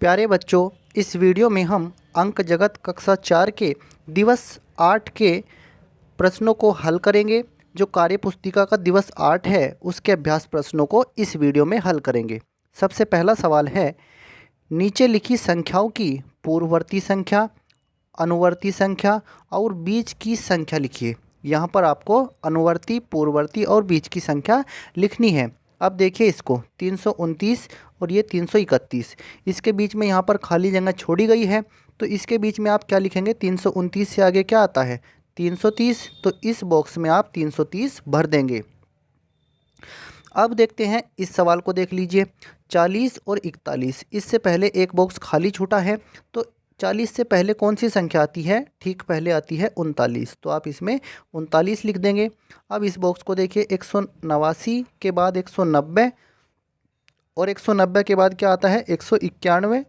प्यारे बच्चों, इस वीडियो में हम अंक जगत कक्षा 4 के दिवस 8 के प्रश्नों को हल करेंगे। जो कार्य पुस्तिका का दिवस 8 है उसके अभ्यास प्रश्नों को इस वीडियो में हल करेंगे। सबसे पहला सवाल है, नीचे लिखी संख्याओं की पूर्ववर्ती संख्या, अनुवर्ती संख्या और बीच की संख्या लिखिए। यहाँ पर आपको अनुवर्ती, पूर्ववर्ती और बीच की संख्या लिखनी है। अब देखिए इसको 329 और ये 331, इसके बीच में यहाँ पर खाली जगह छोड़ी गई है, तो इसके बीच में आप क्या लिखेंगे? 329 से आगे क्या आता है? 330, तो इस बॉक्स में आप 330 भर देंगे। अब देखते हैं इस सवाल को, देख लीजिए 40 और 41, इससे पहले एक बॉक्स खाली छूटा है, तो 40 से पहले कौन सी संख्या आती है? ठीक पहले आती है 39, तो आप इसमें 39 लिख देंगे। अब इस बॉक्स को देखिए 189 के बाद 190 और 190 के बाद क्या आता है? 191,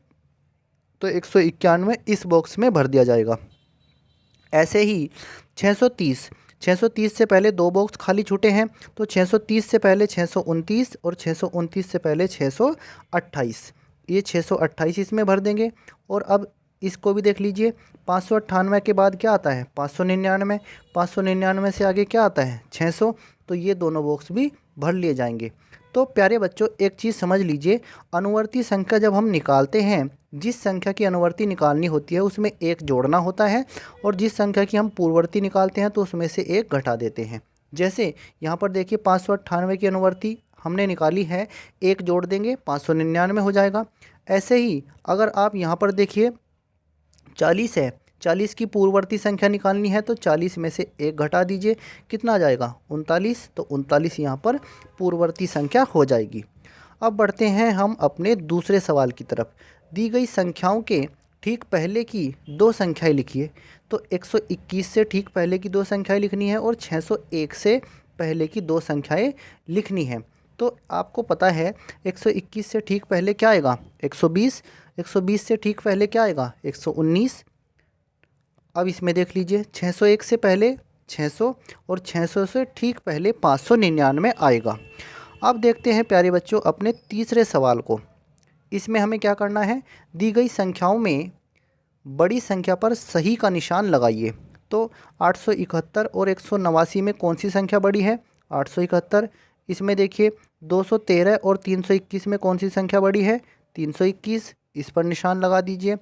तो 191 इस बॉक्स में भर दिया जाएगा। ऐसे ही 630, 630 से पहले दो बॉक्स खाली छूटे हैं, तो 630 से पहले 629 और 629 से पहले 628, ये 628 इसमें भर देंगे। और अब इसको भी देख लीजिए, 598 के बाद क्या आता है? 599, 599 से आगे क्या आता है? 600, तो ये दोनों बॉक्स भी भर लिए जाएंगे। तो प्यारे बच्चों, एक चीज़ समझ लीजिए, अनुवर्ती संख्या जब हम निकालते हैं, जिस संख्या की अनुवर्ती निकालनी होती है उसमें एक जोड़ना होता है, और जिस संख्या की हम पूर्ववर्ती निकालते हैं तो उसमें से एक घटा देते हैं। जैसे यहाँ पर देखिए 598 की अनुवर्ती हमने निकाली है, एक जोड़ देंगे 599 हो जाएगा। ऐसे ही अगर आप यहाँ पर देखिए 40 है, 40 की पूर्ववर्ती संख्या निकालनी है, तो 40 में से एक घटा दीजिए, कितना आ जाएगा? 39, तो 39 यहाँ पर पूर्ववर्ती संख्या हो जाएगी। अब बढ़ते हैं हम अपने दूसरे सवाल की तरफ। दी गई संख्याओं के ठीक पहले की दो संख्याएं लिखिए। तो 121 से ठीक पहले की दो संख्याएं लिखनी है और 601 से पहले की दो संख्याएं लिखनी है। तो आपको पता है 121 से ठीक पहले क्या आएगा? 120, 120 से ठीक पहले क्या आएगा? 119। अब इसमें देख लीजिए 601 से पहले 600 और 600 से ठीक पहले 599 आएगा। अब देखते हैं प्यारे बच्चों अपने तीसरे सवाल को। इसमें हमें क्या करना है? दी गई संख्याओं में बड़ी संख्या पर सही का निशान लगाइए। तो 871 और 189 में कौन सी संख्या बड़ी है? 871। इसमें देखिए 213 और 321 में कौन सी संख्या बड़ी है? 321, इस पर निशान लगा दीजिए।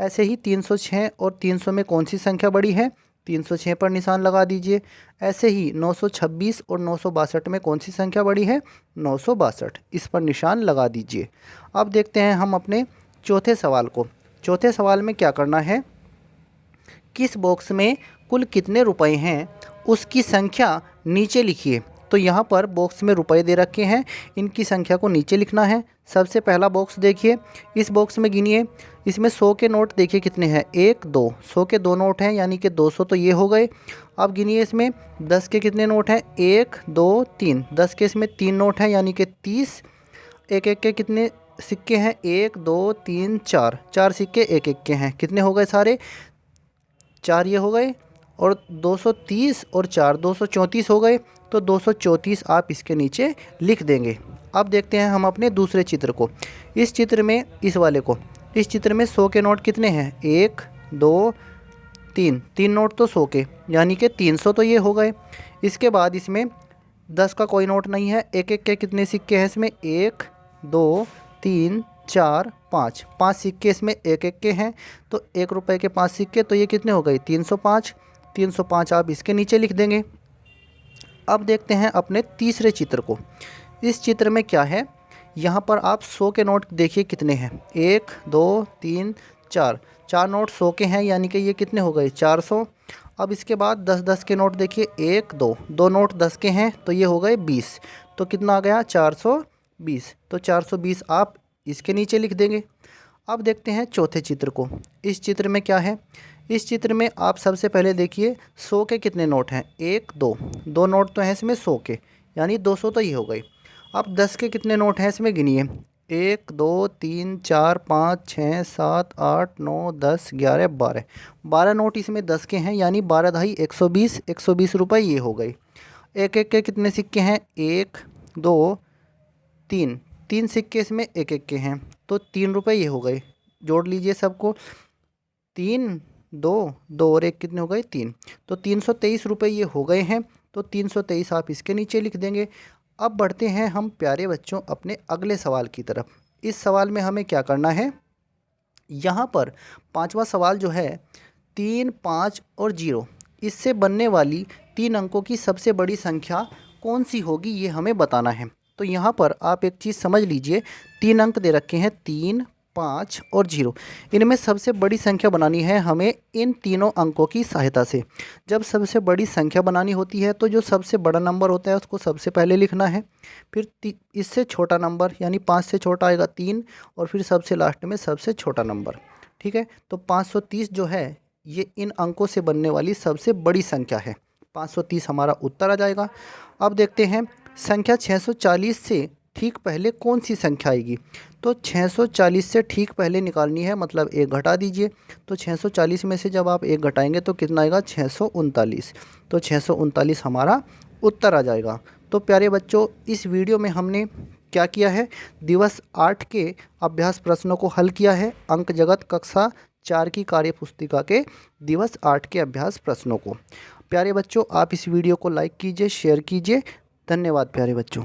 ऐसे ही 306 और 300 में कौन सी संख्या बड़ी है? 306 पर निशान लगा दीजिए। ऐसे ही 926 और 962 में कौन सी संख्या बड़ी है? 962, इस पर निशान लगा दीजिए। अब देखते हैं हम अपने चौथे सवाल को। चौथे सवाल में क्या करना है? किस बॉक्स में कुल कितने रुपए हैं उसकी संख्या नीचे लिखिए। तो यहाँ पर बॉक्स में रुपए दे रखे हैं, इनकी संख्या को नीचे लिखना है। सबसे पहला बॉक्स देखिए, इस बॉक्स में गिनिए, इसमें 100 के नोट देखिए कितने हैं? 1 2, 100 के दो नोट हैं यानी कि 200, तो ये हो गए। अब गिनिए इसमें 10 के कितने नोट हैं? 1 2 3, 10 के इसमें 3 नोट हैं यानी कि 30। एक एक के कितने सिक्के हैं? 1 2 3 4, 4 सिक्के एक एक के हैं, कितने हो गए सारे? 4 ये हो गए, और 230 और 4 234 हो गए, तो 234 आप इसके नीचे लिख देंगे। अब देखते हैं हम अपने दूसरे चित्र को। इस चित्र में, इस वाले को, इस चित्र में 100 के नोट कितने हैं? 1 2 3, 3 नोट तो 100 के यानी कि 300, तो ये हो गए। इसके बाद इसमें 10 का कोई नोट नहीं है, एक एक के कितने सिक्के हैं इसमें? 1 2 3 4 5, 5 सिक्के इसमें एक एक के हैं, तो 1 रुपए के 5 सिक्के, तो ये कितने हो गए? 305, 305 आप इसके नीचे लिख देंगे। अब देखते हैं अपने तीसरे चित्र को। इस चित्र में क्या है? यहाँ पर आप 100 के नोट देखिए कितने हैं? 1 2 3 4, 4 नोट 100 के हैं यानी कि ये कितने हो गए? 400। अब इसके बाद 10 के नोट देखिए, 1 2, 2 नोट 10 के हैं, तो ये हो गए 20, तो कितना आ गया? 420, तो 420 आप इसके नीचे लिख देंगे। अब देखते हैं चौथे चित्र को। इस चित्र में क्या है? इस चित्र में आप सबसे पहले देखिए 100 के कितने नोट हैं? 1 2, 2 नोट तो हैं इसमें 100 के यानी 200, तो ये हो गई। अब 10 के कितने नोट हैं इसमें? गिनिए, 1 2 3 4 5 6 7 8 9 10 11 12, 12 नोट इसमें 10 के हैं यानी 12 ढाई 120, 120 रुपये ये हो गई। एक एक के कितने सिक्के हैं? 1 2 3, 3 सिक्के इसमें एक एक के हैं, तो 3 रुपये ये हो गए। जोड़ लीजिए सबको। 3 2 2 और 1 कितने हो गए 3। तो 323 रुपये ये हो गए हैं। तो 323 आप इसके नीचे लिख देंगे। अब बढ़ते हैं हम प्यारे बच्चों अपने अगले सवाल की तरफ। इस सवाल में हमें क्या करना है, यहाँ पर पांचवा सवाल जो है 3 5 और 0 इससे बनने वाली 3 अंकों की सबसे बड़ी संख्या कौन सी होगी, ये हमें बताना है। तो यहाँ पर आप एक चीज़ समझ लीजिए, 3 अंक दे रखे हैं 3 5 और 0। इनमें सबसे बड़ी संख्या बनानी है हमें इन तीनों अंकों की सहायता से। जब सबसे बड़ी संख्या बनानी होती है तो जो सबसे बड़ा नंबर होता है उसको सबसे पहले लिखना है, फिर इससे छोटा नंबर यानी 5 से छोटा आएगा 3, और फिर सबसे लास्ट में सबसे छोटा नंबर। ठीक है, तो 530 जो है ये इन अंकों से बनने वाली सबसे बड़ी संख्या है। 530 हमारा उत्तर आ जाएगा। अब देखते हैं संख्या 640 से ठीक पहले कौन सी संख्या आएगी। तो 640 से ठीक पहले निकालनी है, मतलब एक घटा दीजिए। तो 640 में से जब आप एक घटाएंगे तो कितना आएगा 639। तो 639 हमारा उत्तर आ जाएगा। तो प्यारे बच्चों, इस वीडियो में हमने क्या किया है, दिवस 8 के अभ्यास प्रश्नों को हल किया है, अंक जगत कक्षा 4 की कार्य पुस्तिका के दिवस 8 के अभ्यास प्रश्नों को। प्यारे बच्चों, आप इस वीडियो को लाइक कीजिए, शेयर कीजिए। धन्यवाद प्यारे बच्चों।